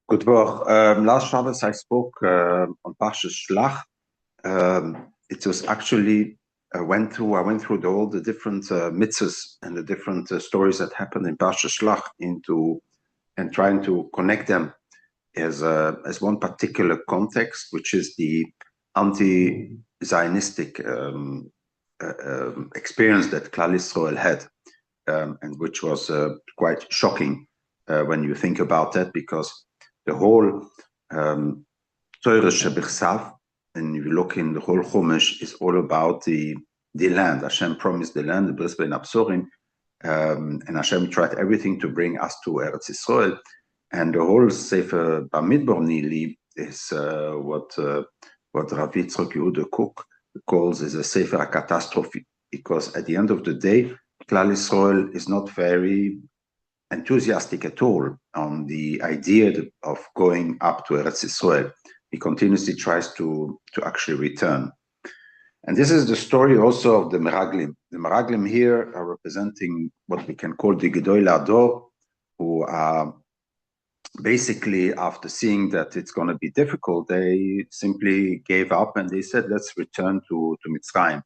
Good work. Last Shabbos I spoke on parsha Shlach. It was actually I went through all the different mitzvahs and the different stories that happened in parsha Shlach and trying to connect them as one particular context, which is the anti Zionistic experience that Klal Yisrael had, and which was quite shocking when you think about that, because the whole Torah Shebichsav, and you look in the whole Chumash, is all about the land. Hashem promised the land, the Bris Ben Absorim, and Hashem tried everything to bring us to Eretz Yisrael. And the whole Sefer Bamidbar Nili is what Rav Yitzchok Yehuda Kook calls is a Sefer catastrophe, because at the end of the day, Klal Yisrael is not very enthusiastic at all on the idea of going up to Eretz Yisrael. He continuously tries to actually return. And this is the story also of the Meraglim. The Meraglim here are representing what we can call the Gedolei Ador, who are basically, after seeing that it's going to be difficult, they simply gave up and they said, let's return to Mitzrayim.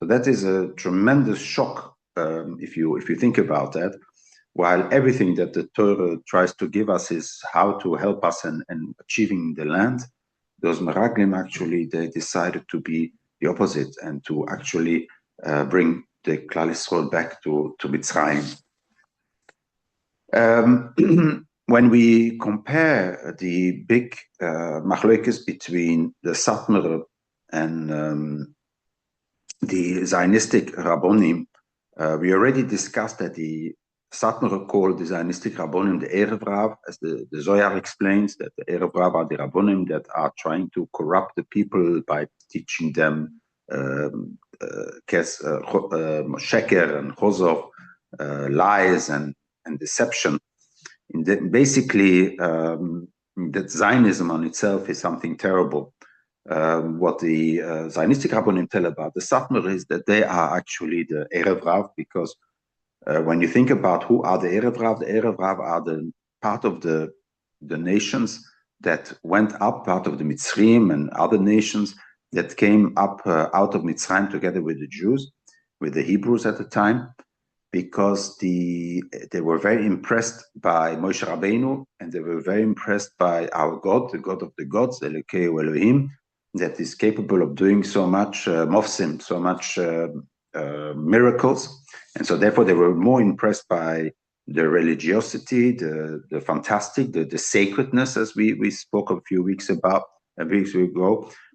So that is a tremendous shock if you think about that. While everything that the Torah tries to give us is how to help us in achieving the land, those Meraglim actually, they decided to be the opposite and to actually bring the Klal Yisrael back to Mitzrayim. When we compare the big machlokes between the Satmar and the Zionistic Rabbonim, we already discussed that the Satmar called the Zionistic Rabbonim the Erev Rav, as the Zohar explains, that the Erev Rav are the Rabbonim that are trying to corrupt the people by teaching them sheker and chozor, lies and deception. Basically, that Zionism on itself is something terrible. What the Zionistic Rabbonim tell about the Satmar is that they are actually the Erev Rav, because when you think about who are the Erev Rav are the part of the nations that went up, part of the Mitzrayim and other nations that came up out of Mitzrayim together with the Jews, with the Hebrews at the time, because they were very impressed by Moshe Rabbeinu, and they were very impressed by our God, the God of the gods, Elokei Elohim, that is capable of doing so much mofsim, so much miracles. And so therefore they were more impressed by the religiosity, the fantastic, the sacredness, as we spoke a few weeks ago,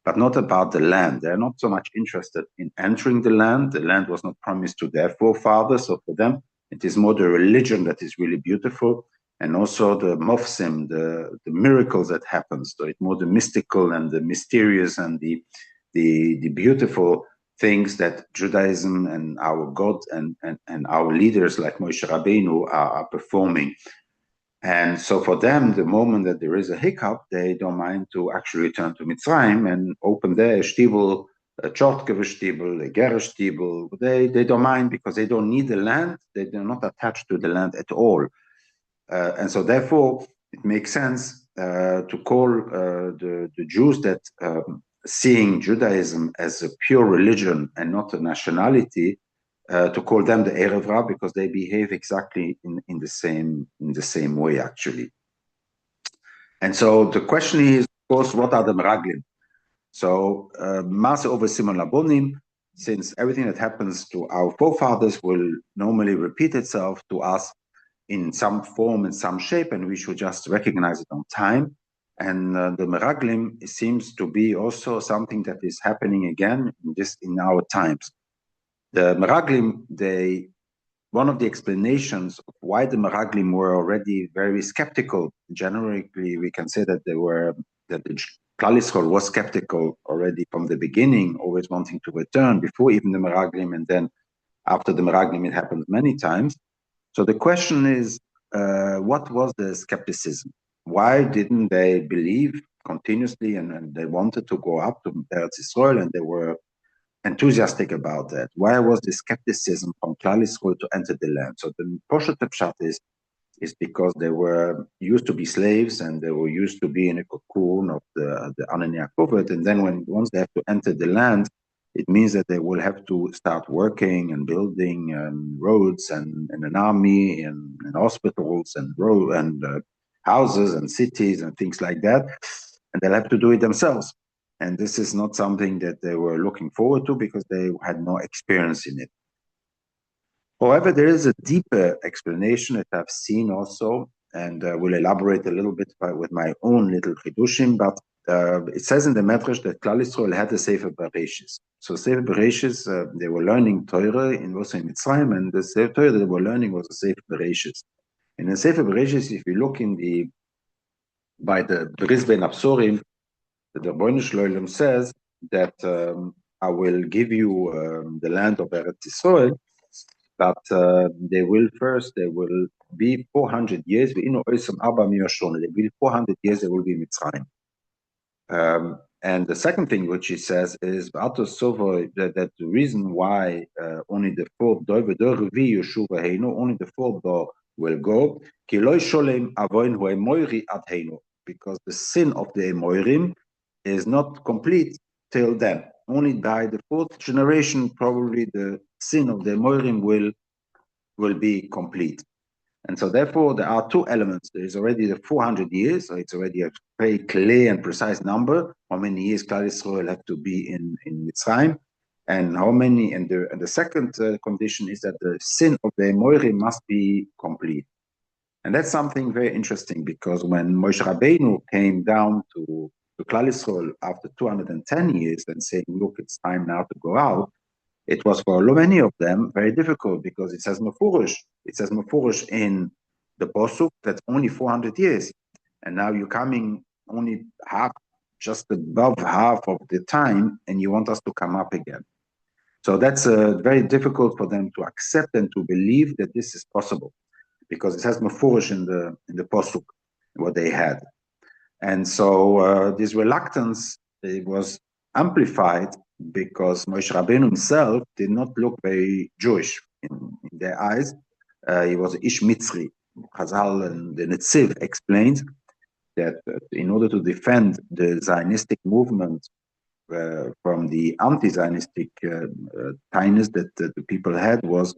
but not about the land. They're not so much interested in entering the land. The land was not promised to their forefathers, so for them it is more the religion that is really beautiful, and also the mofsim, the miracles that happens. So it's more the mystical and the mysterious and the beautiful things that Judaism and our God and our leaders like Moshe Rabbeinu are performing. And so for them, the moment that there is a hiccup, they don't mind to actually return to Mitzrayim and open their shtibel, a Chortkever shtibel, a Geresh shtibel. They don't mind, because they don't need the land. They're not attached to the land at all. And so therefore, it makes sense to call the Jews that seeing Judaism as a pure religion and not a nationality, to call them the Erev Rav, because they behave exactly in the same way, actually. And so the question is, of course, what are the Meraglim? So Maase over Simon Labonim, since everything that happens to our forefathers will normally repeat itself to us in some form, in some shape, and we should just recognize it on time. And the Meraglim seems to be also something that is happening again in our times. The Meraglim, one of the explanations of why the Meraglim were already very skeptical, generally we can say that the Klal Yisrael was skeptical already from the beginning, always wanting to return before even the Meraglim, and then after the Meraglim it happened many times. So the question is, what was the skepticism? Why didn't they believe continuously and they wanted to go up to Eretz Yisrael, and they were enthusiastic about that? Why was the skepticism from Klal Yisrael to enter the land? So the Poshet Pshat is, is because they were used to be slaves and they were used to be in a cocoon of the Anania covet. And then once they have to enter the land, it means that they will have to start working and building roads and an army and hospitals and houses and cities and things like that. And they'll have to do it themselves. And this is not something that they were looking forward to because they had no experience in it. However, there is a deeper explanation that I've seen also, and will elaborate a little bit with my own little chidushim, but it says in the Medrash that Klal Yisrael had a Sefer Bereshis. So Sefer Bereshis, they were learning Torah in Mitzrayim, and the Sefer Torah they were learning was the Sefer Bereshis. In the Sefer Bereshis, if you look by the Bris Ben Absorim, the Rebbeinu Shloim says that I will give you the land of Eretz Yisrael, but they will be 400 years. They will be 400 years. They will be Mitzrayim. And the second thing which he says is that the reason why only the fourth only the fourth door will go, because the sin of the Emorim is not complete till then. Only by the fourth generation, probably the sin of the Emorim will be complete. And so therefore there are two elements. There is already the 400 years, so it's already a very clear and precise number, how many years Klal Yisrael have to be in Mitzrayim, and how many, and the second condition is that the sin of the Emorim must be complete. And that's something very interesting, because when Moshe Rabbeinu came down to Klal Yisrael after 210 years and saying, look, it's time now to go out, it was for many of them very difficult, because it says Mefurish in the Posuk that's only 400 years. And now you're coming only just above half of the time, and you want us to come up again. So that's very difficult for them to accept and to believe that this is possible, because it says Mefurish in the Posuk, what they had. And so this reluctance, it was amplified because Moshe Rabbeinu himself did not look very Jewish in their eyes. He was Ish Mitzri. Chazal and the Netziv explains that in order to defend the Zionistic movement from the Anti Zionistic tightness that the people had, was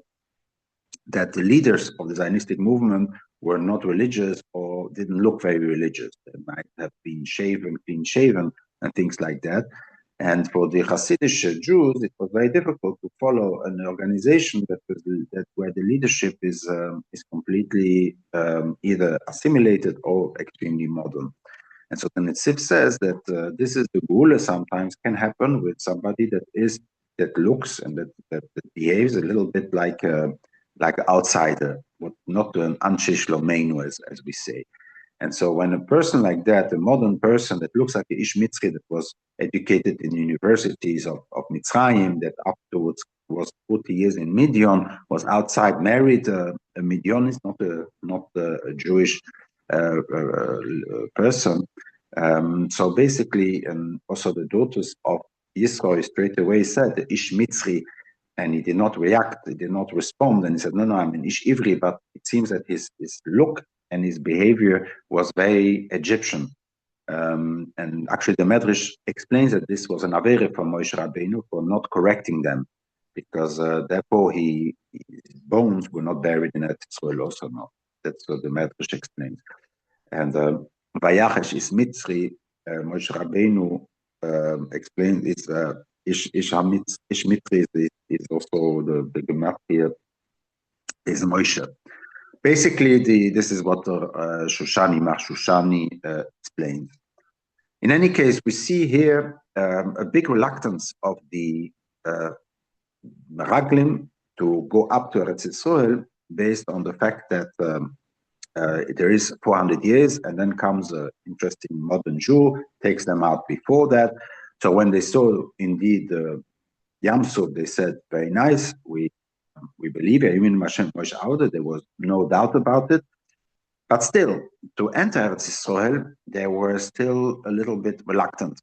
that the leaders of the Zionistic movement were not religious or didn't look very religious. They might have been clean shaven, and things like that. And for the Hasidic Jews, it was very difficult to follow an organization where the leadership is completely either assimilated or extremely modern. And so the Netziv says that this is the Geula sometimes can happen with somebody that looks and that behaves a little bit like an outsider, not an Anshe Shlomeinu, as we say. And so when a person like that, a modern person that looks like a Ish Mitzri, that was educated in universities of Mitzrayim, that afterwards was 40 years in Midian, was outside, married a Midianist, not a Jewish person. So basically, also the daughters of Yisro straight away said, the Ish Mitzri, and he did not react, he did not respond, and he said, no, I'm an Ish Ivri, but it seems that his look and his behavior was very Egyptian. And actually the Medrash explains that this was an avere from Moshe Rabbeinu for not correcting them, because therefore his bones were not buried in Eretz Yisrael also now. That's what the Medrash explains. And Vayachesh is Mitzri, Moshe Rabbeinu explained is Ish Mitri is also the Gemara here is Moshe. Basically, this is what Mar Shoshani explained. In any case, we see here a big reluctance of the Meraglim to go up to Eretz Yisrael based on the fact that there is 400 years, and then comes an interesting modern Jew, takes them out before that. So when they saw indeed Yam Suf, they said, very nice, we believe even there was no doubt about it. But still, to enter Eretz Yisrael, they were still a little bit reluctant.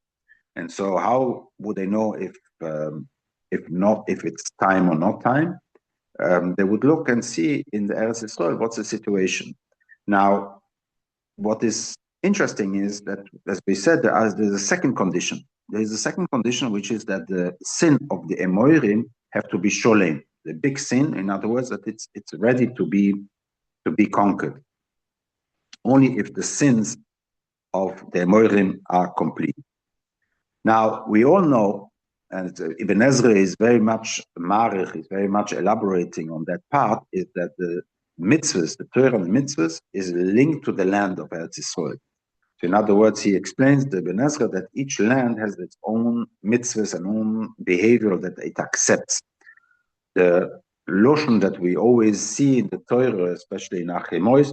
And so how would they know if it's time or not time? They would look and see in the Eretz Yisrael, what's the situation? Now, what is interesting is that, as we said, there's a second condition. There is a second condition, which is that the sin of the Emorim have to be sholem. The big sin, in other words, that it's ready to be conquered. Only if the sins of the Emorim are complete. Now, we all know, and Ibn Ezra is very much marich, is very much elaborating on that part, is that the mitzvahs, the Torah and the mitzvahs, is linked to the land of Eretz Yisrael. So in other words, he explains to Ibn Ezra that each land has its own mitzvahs and own behavior that it accepts. The lotion that we always see in the Torah, especially in Achimois,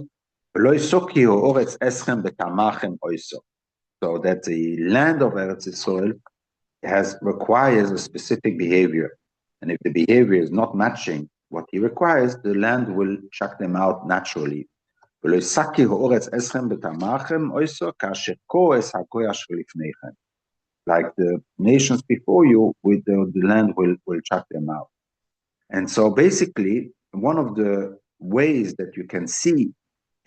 so that the land of Eretz Yisrael requires a specific behavior. And if the behavior is not matching what he requires, the land will chuck them out naturally. Like the nations before you, with the land will chuck them out. And so basically, one of the ways that you can see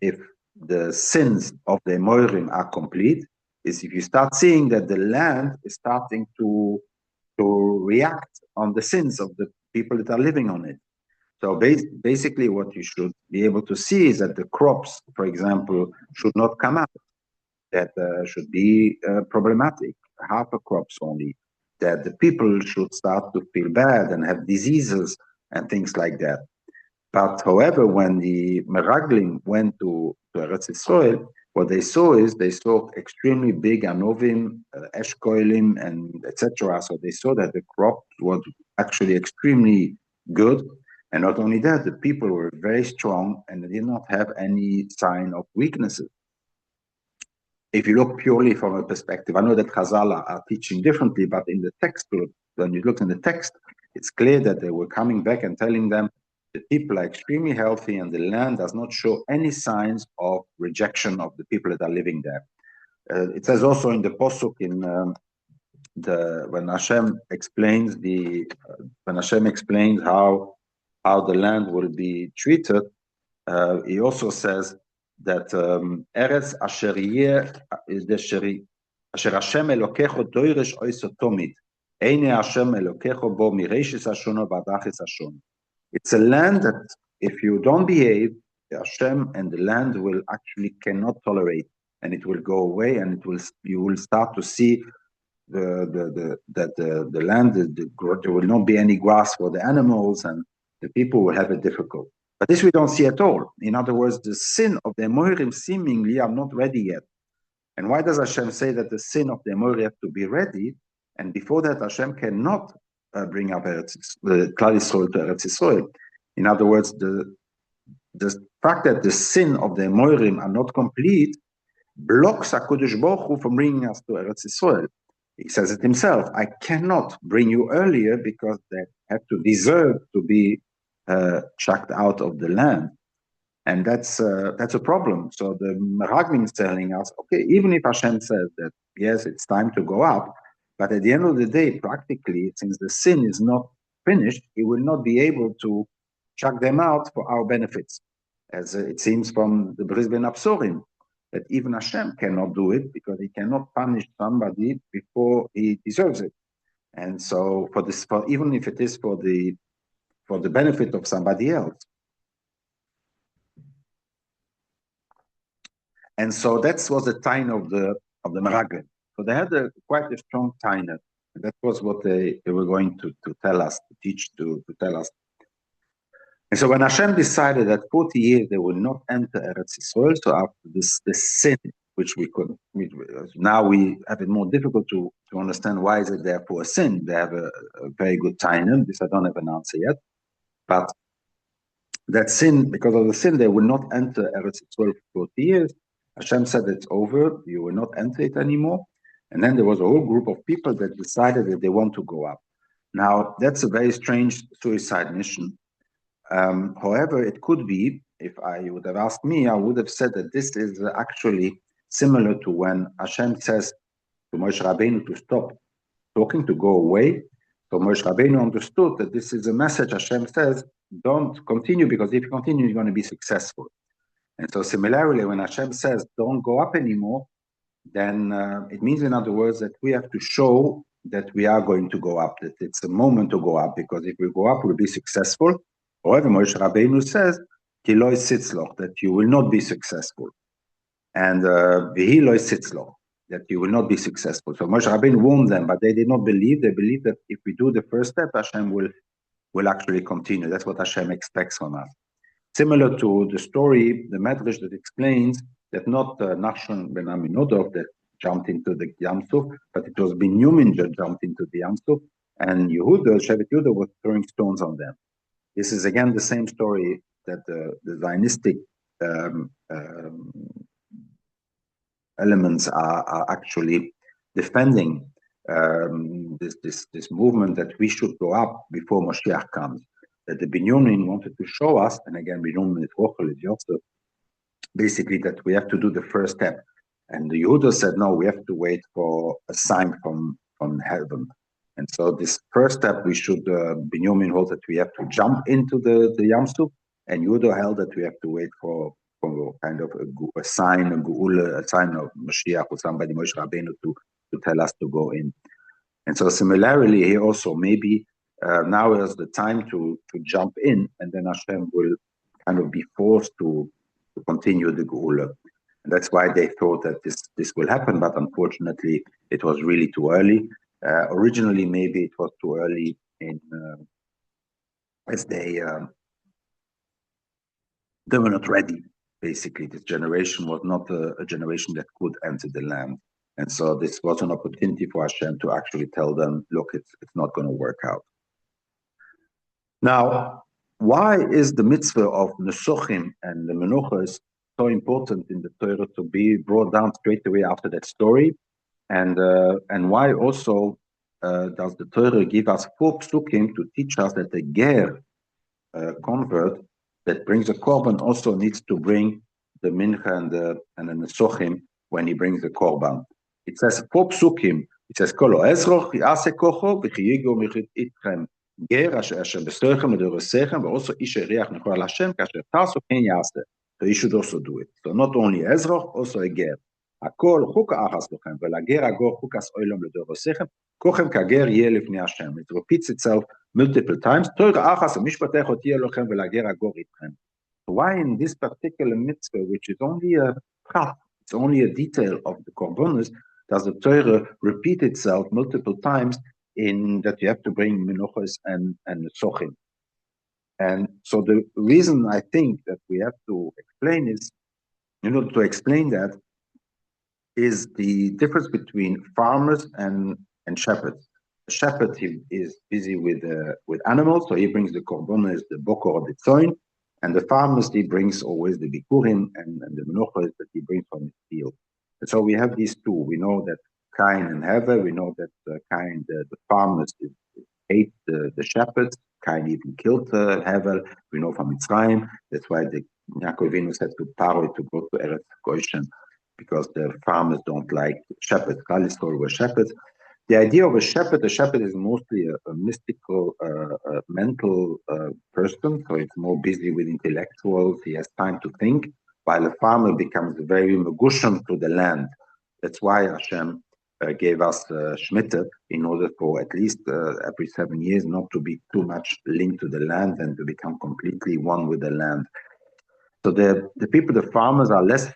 if the sins of the Emorim are complete is if you start seeing that the land is starting to react on the sins of the people that are living on it. So basically what you should be able to see is that the crops, for example, should not come out, that should be problematic, half a crops only, that the people should start to feel bad and have diseases and things like that. But however, when the Meraglim went to Eretz Yisrael, what they saw extremely big anovim, eshkoilim, and etc. So they saw that the crop was actually extremely good. And not only that, the people were very strong and they did not have any sign of weaknesses. If you look purely from a perspective, I know that Chazal are teaching differently, but in the text, when you look in the text, it's clear that they were coming back and telling them the people are extremely healthy and the land does not show any signs of rejection of the people that are living there. It says also in the Posuk when Hashem explains how the land will be treated, he also says that Eretz asher is the sheri asher Hashem elokecho doirish oiso tomid eine Hashem elokecho bo mireishis hashono vadachis hashono. It's a land that if you don't behave, Hashem and the land will actually cannot tolerate, and it will go away, and you will start to see the land, there will not be any grass for the animals, and the people will have it difficult. But this we don't see at all. In other words, the sin of the Amorim seemingly are not ready yet. And why does Hashem say that the sin of the Amorim have to be ready? And before that, Hashem cannot bring up the Klal Yisrael to Eretz Yisrael. In other words, the fact that the sin of the Amorim are not complete blocks HaKadosh Baruch Hu from bringing us to Eretz Yisrael. He says it himself, I cannot bring you earlier because they have to deserve to be chucked out of the land. And that's a problem. So the Meraglim is telling us, okay, even if Hashem says that, yes, it's time to go up, but at the end of the day, practically, since the sin is not finished, he will not be able to chuck them out for our benefits, as it seems from the Bris Ben Absorim, that even Hashem cannot do it because he cannot punish somebody before he deserves it. And so even if it is for the benefit of somebody else. And so that was the time of the Meraglim. So they had quite a strong taina. And that was what they were going to tell us, to teach, to tell us. And so when Hashem decided that 40 years they will not enter Eretz Yisrael, so after this sin, which now we have it more difficult to understand why is it there for a sin. They have a very good taina. This I don't have an answer yet. But that sin, because of the sin, they will not enter Eretz Yisrael for 40 years. Hashem said it's over, you will not enter it anymore. And then there was a whole group of people that decided that they want to go up. Now, that's a very strange suicide mission. However, it could be, if I would have asked me, I would have said that this is actually similar to when Hashem says to Moshe Rabbeinu to stop talking, to go away. So Moshe Rabbeinu understood that this is a message Hashem says, don't continue, because if you continue, you're going to be successful. And so similarly, when Hashem says, don't go up anymore, then it means, in other words, that we have to show that we are going to go up, that it's a moment to go up, because if we go up, we'll be successful. However, Moshe Rabbeinu says, Ki lo sitzloch, that you will not be successful. And Vihi lo sitzloch, that you will not be successful. So Moshe Rabbeinu warned them, but they did not believe. They believed that if we do the first step, Hashem will actually continue. That's what Hashem expects from us. Similar to the story, the Medrash that explains that not Nachshon ben Aminodov that jumped into the Yam Suf, but it was Binyamin that jumped into the Yam Suf, and Yehuda, Shevet Yehuda, was throwing stones on them. This is again the same story that the Zionistic elements are actually defending this movement that we should go up before Moshiach comes. That the Binyamin wanted to show us, and again, Binyamin is Rochel, is Yosef, basically that we have to do the first step. And the Yehuda said, no, we have to wait for a sign from heaven. And so this first step, we should, Binyamin holds that we have to jump into the Yam Suf, and Yehuda held that we have to wait for kind of a sign, a geula, a sign of Mashiach or somebody, Moshe Rabbeinu, to tell us to go in. And so similarly here also, maybe now is the time to jump in, and then Hashem will kind of be forced to continue the geula. And that's why they thought that this will happen, but unfortunately it was really too early. Originally, maybe it was too early as they were not ready. Basically, this generation was not a generation that could enter the land. And so this was an opportunity for Hashem to actually tell them, look, it's not going to work out. Now, why is the mitzvah of Nesuchim and the Menuchas so important in the Torah to be brought down straight away after that story? And why also does the Torah give us 4 psukim to teach us that the ger convert that brings a korban also needs to bring the mincha and the nesochim when he brings the korban? It says 4 psukim. It says kol ezroch yase kocho v'chiyigo michit itchem ger asher besoichem edorosechem v'oso ish eriach nechol Hashem kasher taso ken yase. So he should also do it. So not only ezroch, also a ger. הכל חוק האחס לכם, ולגר הגור חוקס אוילום לדורוסכם, כוכם כגר יהיה לפני השם. It repeats itself multiple times. תורה אחס המשפטך עוד תהיה לכם, ולגר הגור איתכם. Why in this particular mitzvah, which is only a prat, it's only a detail of the korbanos, does the Torah repeat itself multiple times in that you have to bring menuchos and sochim? And so the reason I think that we have to explain is, in order to explain that, is the difference between farmers and shepherds. The shepherd, he is busy with animals, so he brings the korbanos, the bokor, the tzoin, and the farmers, he brings always the bikurim and the menuchos that he brings from his field. And so we have these two. We know that Cain and Hevel, we know that Cain, the farmers, hate the shepherds. Cain even killed Hevel. We know from Mitzrayim. That's why the Yaakov Avinu said to Paro to go to Eretz Goshen, because the farmers don't like shepherds. Kali's story was shepherds. The idea of a shepherd is mostly a mystical, mental person, so it's more busy with intellectuals. He has time to think, while a farmer becomes very megusham to the land. That's why Hashem gave us Shemitah, in order for at least every 7 years not to be too much linked to the land and to become completely one with the land. So the people, the farmers, are less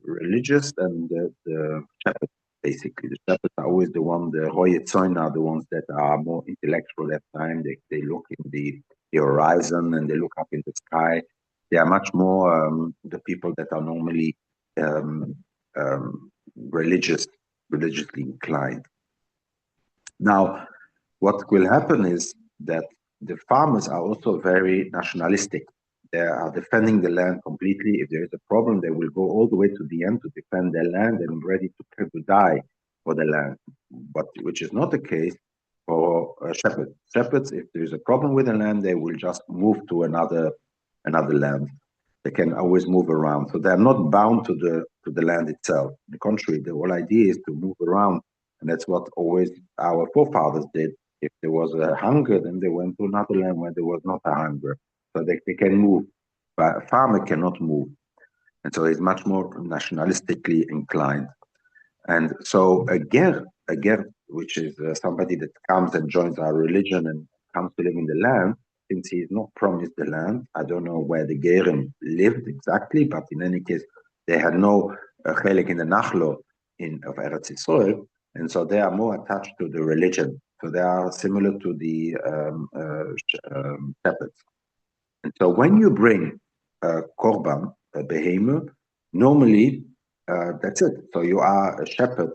religious than the shepherds. Basically, the shepherds are always the ones, the Hoyetzoin are the ones that are more intellectual at time. They look in the horizon and they look up in the sky. They are much more the people that are normally religiously inclined. Now, what will happen is that the farmers are also very nationalistic. They are defending the land completely. If there is a problem, they will go all the way to the end to defend their land and ready to die for the land. But which is not the case for shepherds. Shepherds, if there is a problem with the land, they will just move to another land. They can always move around, so they are not bound to the land itself. On the contrary, the whole idea is to move around, and that's what always our forefathers did. If there was a hunger, then they went to another land where there was not a hunger. So they can move, but a farmer cannot move. And so he's much more nationalistically inclined. And so a ger, which is somebody that comes and joins our religion and comes to live in the land, since he is not promised the land. I don't know where the gerim lived exactly, but in any case, they had no chelik in the nachlo of Eretz Yisrael, and so they are more attached to the religion. So they are similar to the shepherds. And so when you bring korban, a behemoth, normally that's it. So you are a shepherd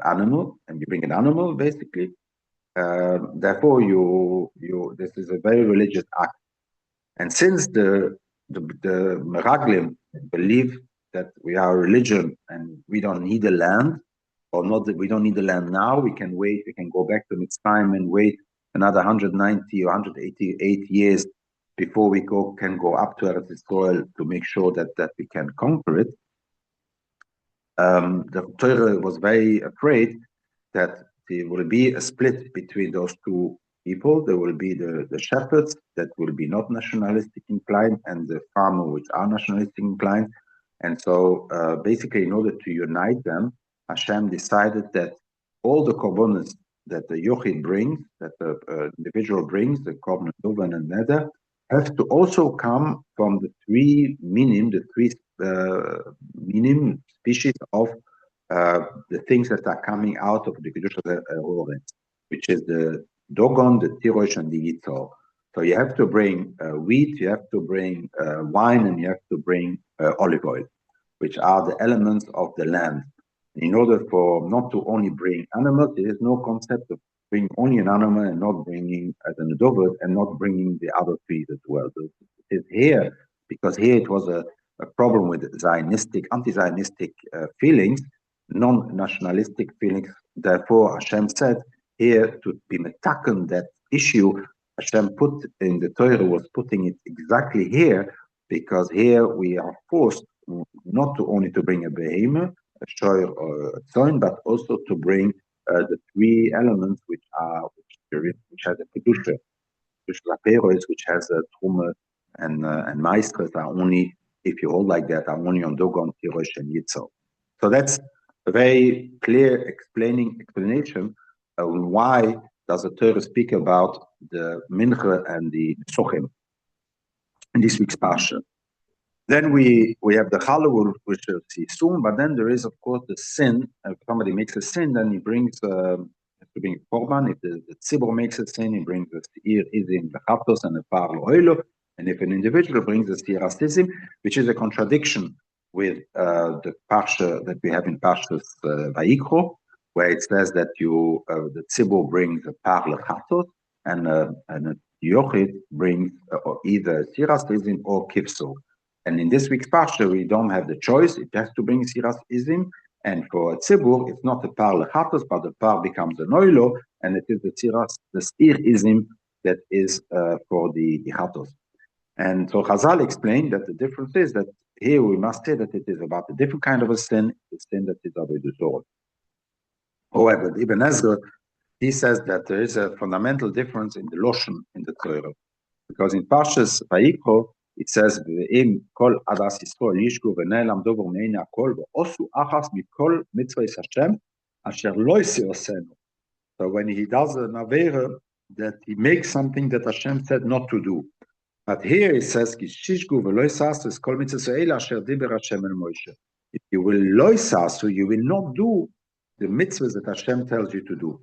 animal, and you bring an animal basically. Therefore, this is a very religious act. And since the Meraglim believe that we are a religion and we don't need the land, or not that we don't need the land now, we can wait, we can go back to Mitzrayim and wait another 190 or 188 years before we can go up to Eretz Yisrael to make sure that we can conquer it. The Torah was very afraid that there will be a split between those two people. There will be the shepherds that will be not nationalistic inclined, and the farmer which are nationalistic inclined. And so basically, in order to unite them, Hashem decided that all the korbanos that the yochid brings, that the individual brings, the korban, dovan, and neder, have to also come from the three minim species of the things that are coming out of the Kedusha Oren, which is the Dogon, the Tirosh, and the Yitzhor. So you have to bring wheat, you have to bring wine, and you have to bring olive oil, which are the elements of the land. In order for not to only bring animals, there is no concept of bringing only an animal and not bringing an adovet and not bringing the other trees as well. So it is here, because here it was a problem with Zionistic, anti-Zionistic feelings, non-nationalistic feelings. Therefore, Hashem said here to be metaken that issue. Hashem put in the Torah was putting it exactly here, because here we are forced not to only to bring a behemoth, a shoyer or a tzon, but also to bring the three elements which has a kedusha, which has a truma and maestras are only, if you hold like that, are only on Dogon, Tirosh, and Yitzhak. So that's a very clear explanation why does the Torah speak about the mincha and the sochim in this week's parsha. Then we have the halal, which we'll see soon, but then there is, of course, the sin. If somebody makes a sin, then he brings to bring a korban. If the tzibur makes a sin, he brings the seir izim, the chatos, and the par lo'elo. And if an individual brings the seir izim, which is a contradiction with the parsha that we have in Parshas Vayikro, where it says that the tzibur brings a par lechatos, and a yochid brings either seir izim or kivso. And in this week's parsha, we don't have the choice. It has to bring siras izim. And for a tzibur, it's not a par lechatos, but the par becomes a noilo, and it is the seir izim that is for the chatos. And so Chazal explained that the difference is that here we must say that it is about a different kind of a sin, the sin that is avodah zarah. However, Ibn Ezra, he says that there is a fundamental difference in the loshen in the Torah, because in Parshas Vayikro, it says, "Ve'im kol adas Yisrael yishku v'ne'elam dover me'ein hakol ve'osu achas mikol mitzvos Hashem asher lo yisirosenu." So when he does an avera, that he makes something that Hashem said not to do. But here it says, "Kishishku ve'lo yisasu kol mitzvos eila asher diber Hashem el Moshe." If you will lo yisasu, you will not do the mitzvahs that Hashem tells you to do.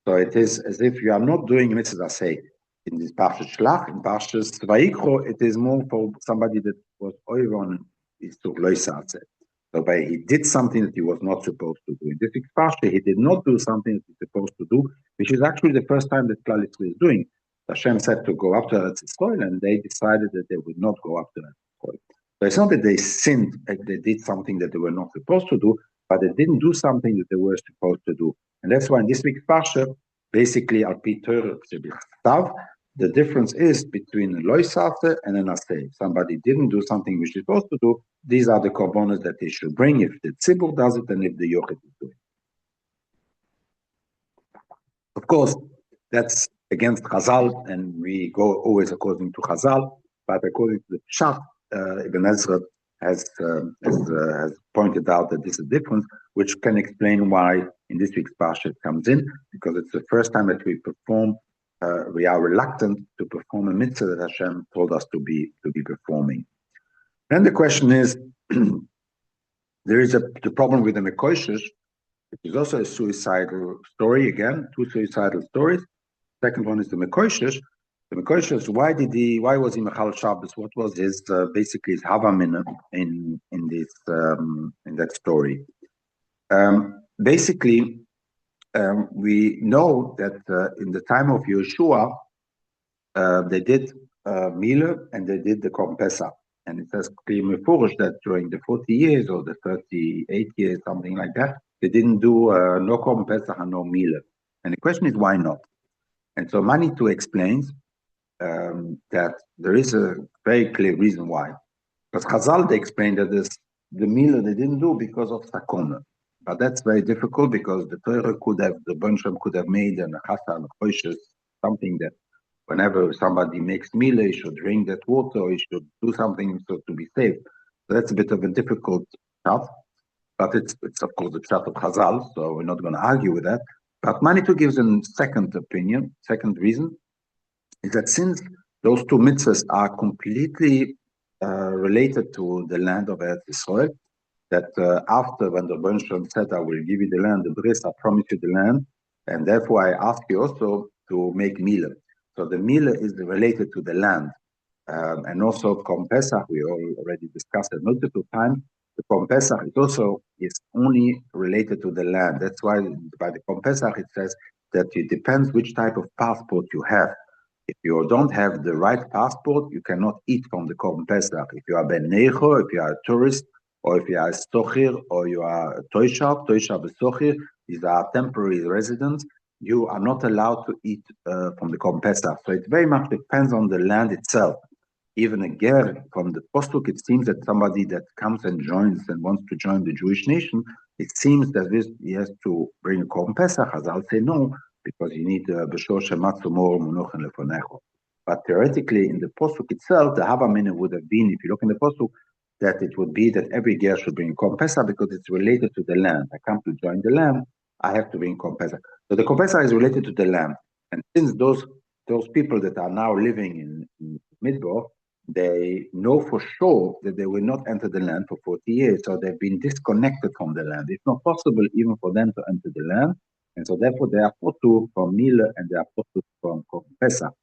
So it is as if you are not doing mitzvahs. Say in this parsha Shlach, in Parshas Vayikro, it is more for somebody that was oivon is to loisase. So by he did something that he was not supposed to do. In this parsha, he did not do something that he's supposed to do, which is actually the first time that Klal Yisrael is doing. Hashem said to go up to Eretz Yisrael, and they decided that they would not go up to Eretz Yisrael. So it's not that they sinned, they did something that they were not supposed to do, but they didn't do something that they were supposed to do. And that's why in this week's parsha, basically, Al Pi Torah, the difference is between a loisate and an aseh. If somebody didn't do something which he's supposed to do, these are the korbanos that they should bring. If the tzibur does it, and if the yochid is doing it. Of course, that's against Chazal, and we go always according to Chazal, but according to the Pshat, Ibn Ezra has pointed out that this is different, which can explain why in this week's parsha it comes in, because it's the first time that we are reluctant to perform a mitzvah that Hashem told us to be performing. Then the question is, there is the problem with the Mekoshes. It is also a suicidal story, again, two suicidal stories. Second one is the Mekoshes. The Mekoshes, why was he Mechal Shabbos? What was his, basically his Havamina in that story? Basically, we know that in the time of Yeshua, they did Mila and they did the Korban Pesach. And it says clearly that during the 40 years or the 38 years, something like that, they didn't do no Korban Pesach and no Mila. And the question is, why not? And so Manitou explains that there is a very clear reason why. Because Chazal, they explained that the Mila they didn't do because of Sakona. But that's very difficult because the Torah the Bunsham could have made an Chasa and something that whenever somebody makes Mila, he should drink that water, or he should do something so to be safe. So that's a bit of a difficult stuff. But it's of course the pshat of Chazal, so we're not going to argue with that. But Manitou gives a second opinion, second reason, is that since those two mitzvahs are completely related to the land of Eretz Yisrael, that after when the Rebbeinu said, I will give you the land, the Bris, I promise you the land, and therefore I ask you also to make Mila. So the Mila is related to the land. And also Korban Pesach, we already discussed it multiple times. The Korban Pesach is only related to the land. That's why by the Korban Pesach it says that it depends which type of passport you have. If you don't have the right passport, you cannot eat from the Korban Pesach. If you are Ben Necho, if you are a tourist, or if you are a Stochir, or you are a Toishav Sochir, these are temporary residents, you are not allowed to eat from the Korban Pesach. So it very much depends on the land itself. Even a ger from the Postuk, it seems that somebody that comes and joins and wants to join the Jewish nation, it seems that he has to bring a Korban Pesach, as I'll say no, because you need B'shor Shematzu Mor Munochen Lefonecho. But theoretically, in the Postuk itself, the Havamina would have been, if you look in the Postuk, that it would be that every ger should bring Korban Pesach because it's related to the land. I come to join the land, I have to bring Korban Pesach. So the Korban Pesach is related to the land. And since those people that are now living in Midbar, they know for sure that they will not enter the land for 40 years. So they've been disconnected from the land. It's not possible even for them to enter the land. And so therefore they are potur from Mila and they are potur from Korban Pesach.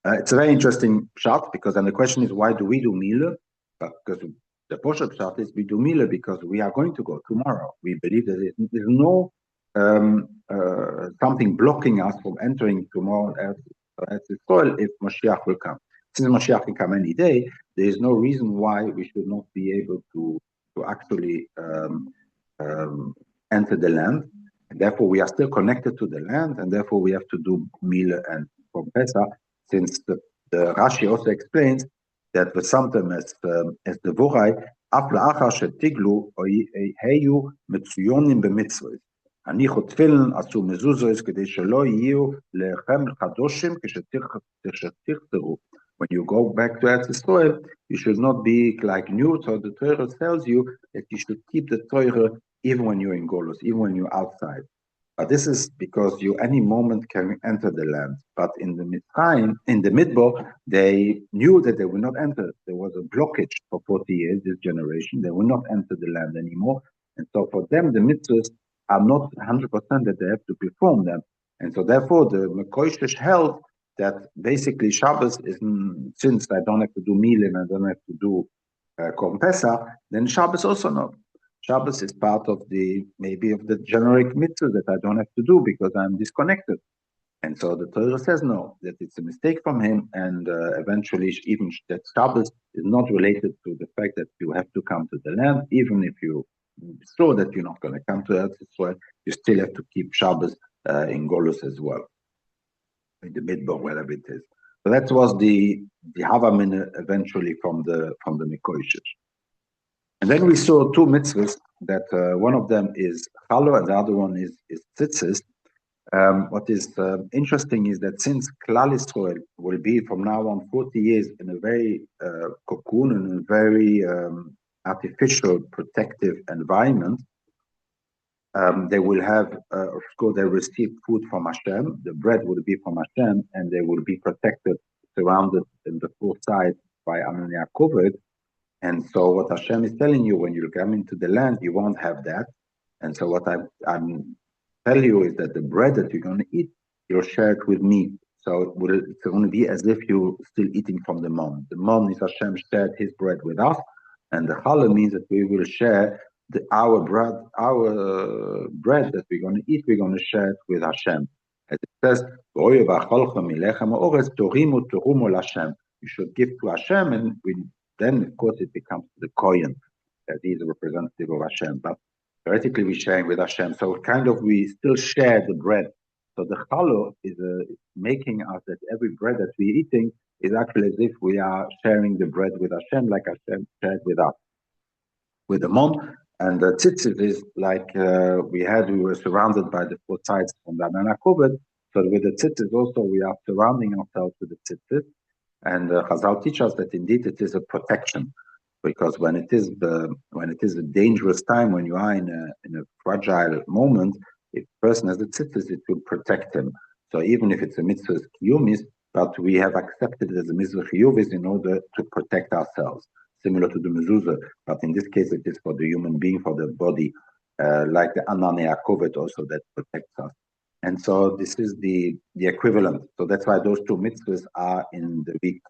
It's a very interesting shot because then the question is, why do we do Mila? Because the Poshet shot is we do Mila because we are going to go tomorrow. We believe that there's no something blocking us from entering tomorrow as the soil if Mashiach will come. Since Mashiach can come any day, there is no reason why we should not be able to actually enter the land. And therefore, we are still connected to the land, and therefore we have to do Mila and Korban Pesach. Since the Rashi also explains that with something as the Vorai, Afla Achar Shetiglu Heyu Mitzuyonim b'Mitzvot. הניחו תפילין, עשו מזוזות, כדי שלא יהיו לכם חדושים כשתחזרו. When you go back to Eretz Yisrael, you should not be like new. So the Torah tells you that you should keep the Torah even when you're in Golos, even when you're outside. But this is because you any moment can enter the land. But in the Mitzrayim, in the Midbar, they knew that they will not enter. There was a blockage for 40 years, this generation. They will not enter the land anymore. And so for them, the mitzvahs are not 100% that they have to perform them. And so therefore, the Mekoshesh held that basically Shabbos is, since I don't have to do Mil and I don't have to do Korban Pesach, then Shabbos also not. Shabbos is part of the generic mitzvah that I don't have to do because I'm disconnected. And so the Torah says no, that it's a mistake from him, and eventually even that Shabbos is not related to the fact that you have to come to the land, even if you sure that you're not going to come to Eretz Yisrael, you still have to keep Shabbos in Golus as well, in the Midbar, wherever it is. So that was the Havamina eventually from the Mekoshesh. And then we saw two mitzvahs that one of them is Chalo and the other one is Tzitzis. What is interesting is that since Klal Yisrael will be from now on 40 years in a very cocoon and a very artificial protective environment, they will have, of course, they receive food from Hashem. The bread will be from Hashem, and they will be protected, surrounded in the four sides by Anania covered. And so, what Hashem is telling you, when you come into the land, you won't have that. And so, what I'm tell you is that the bread that you're going to eat, you'll share it with me. So it's going to be as if you're still eating from the mon. The mon is Hashem shared his bread with us, and the challah means that we will share our bread that we're going to eat. We're going to share it with Hashem. As it says, you should give to Hashem, and then of course it becomes the kohen, that he is a representative of Hashem. But theoretically, we're sharing with Hashem. So kind of we still share the bread. So the challah is making us that every bread that we're eating is actually as if we are sharing the bread with Hashem, like Hashem shared with us. With the mon, and the tzitzit is like we were surrounded by the four sides from the Anana covered. So with the tzitzit also, we are surrounding ourselves with the tzitzit. And Chazal teach us that indeed it is a protection. Because when it is a dangerous time, when you are in a fragile moment, if a person has a tzitzis, it will protect him. So even if it's a mitzvah kiyumis, but we have accepted it as a mitzvah chiyuvis in order to protect ourselves, similar to the mezuzah. But in this case, it is for the human being, for the body, like the ananei kovet also that protects us. And so this is the equivalent. So that's why those two mitzvahs are in the week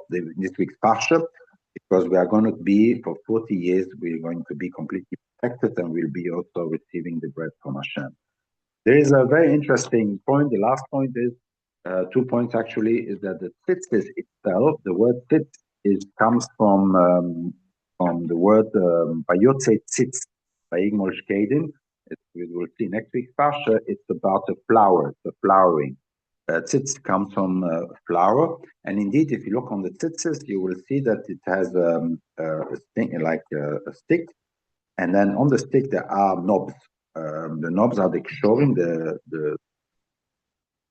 this week's parsha. Because we are going to be, for 40 years, we're going to be completely protected, and we'll be also receiving the bread from Hashem. There is a very interesting point. The last point is, 2 points actually, is that the tzitzis itself, the word tzitz comes from the word bayotze tzitz, by Igmol Shkedin. We will see next week's parsha. It's about a flower, the flowering. Tzitz comes from flower, and indeed, if you look on the tzitzis, you will see that it has a thing like a stick, and then on the stick there are knobs. The knobs are the kshorim, the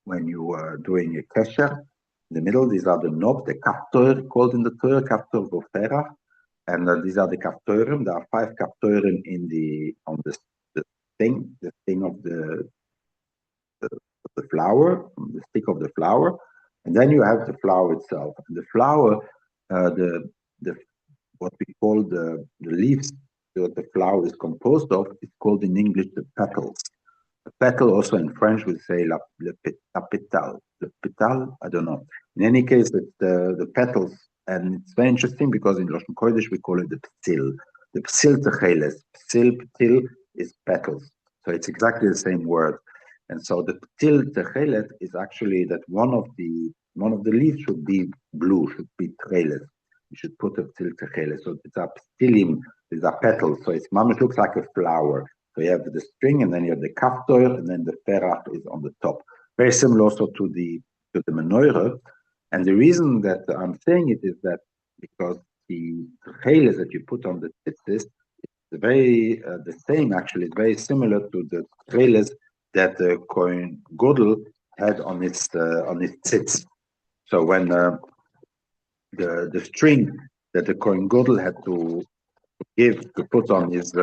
when you are doing a kesher. In the middle, these are the knobs, the kaftor called in the Torah, kaftor v'oferach, and these are the kaftorim. There are 5 kaftorim on the thing of the flower, the stick of the flower, and then you have the flower itself. And the flower, what we call the leaves that the flower is composed of, is called in English the petals. The petal, also in French, we say la pétale. The pétale, I don't know. In any case, it's the petals, and it's very interesting because in Lashon Kodesh we call it the psil. The psil techeles. Psil, petil is petals. So it's exactly the same word. And so the ptil techelet is actually that one of the leaves should be blue, should be techelet. You should put a ptil techelet. So it's a ptilim, these are petals. So it's mamish looks like a flower. So you have the string, and then you have the kaftor, and then the ferach is on the top. Very similar also to the menorah. And the reason that I'm saying it is that because the techelet that you put on the tzitzis is very the same. Actually, it's very similar to the techelet that the Kohen Gadol had on his tzitz. So when the string that the Kohen Gadol had to put on his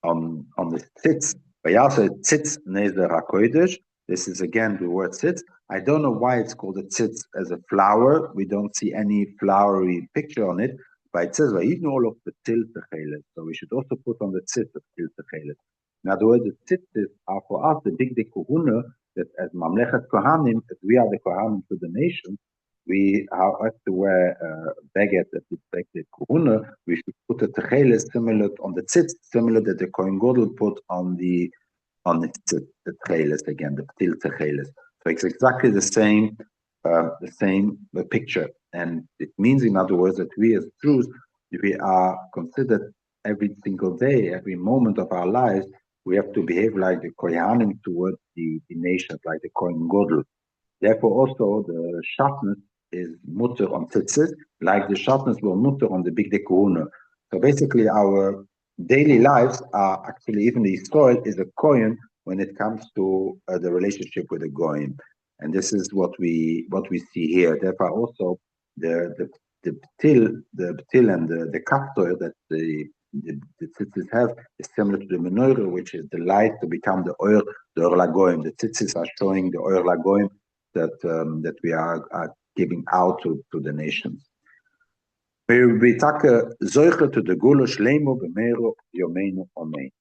on the tzitz, Vayasa tzitz nezer hakodesh. This is again the word tzitz. I don't know why it's called a tzitz as a flower. We don't see any flowery picture on it, but it says vayivnu all of the til techelet. So we should also put on the tzitz of til techelet. In other words, the tzitzis are for us the big kahuna, that as Mamlechet Kohanim, as we are the Kohanim to the nation, we have to wear a baguette that is like the kahuna. We should put a techelet similar on the tzitz, similar that the Kohen Gadol put on the techelet again, the ptil techelet. So it's exactly the same picture, and it means, in other words, that we as Jews, we are considered every single day, every moment of our lives. We have to behave like the Kohanim towards the nations, like the Kohen Gadol. Therefore, also the shatnez is mutter on tzitzis, like the shatnez were mutter on the big kahuna. So basically, our daily lives are actually, even the soil is a kohen when it comes to the relationship with the goyim, and this is what we see here. Therefore, also the ptil and the kaptor that the tzitzis have is similar to the menorah, which is the light to become the oil lagoim. The tzitzis are showing the oil lagoim that we are giving out to the nations. We take zoiche to the gulo shleimo b'meiro yomeinu omein.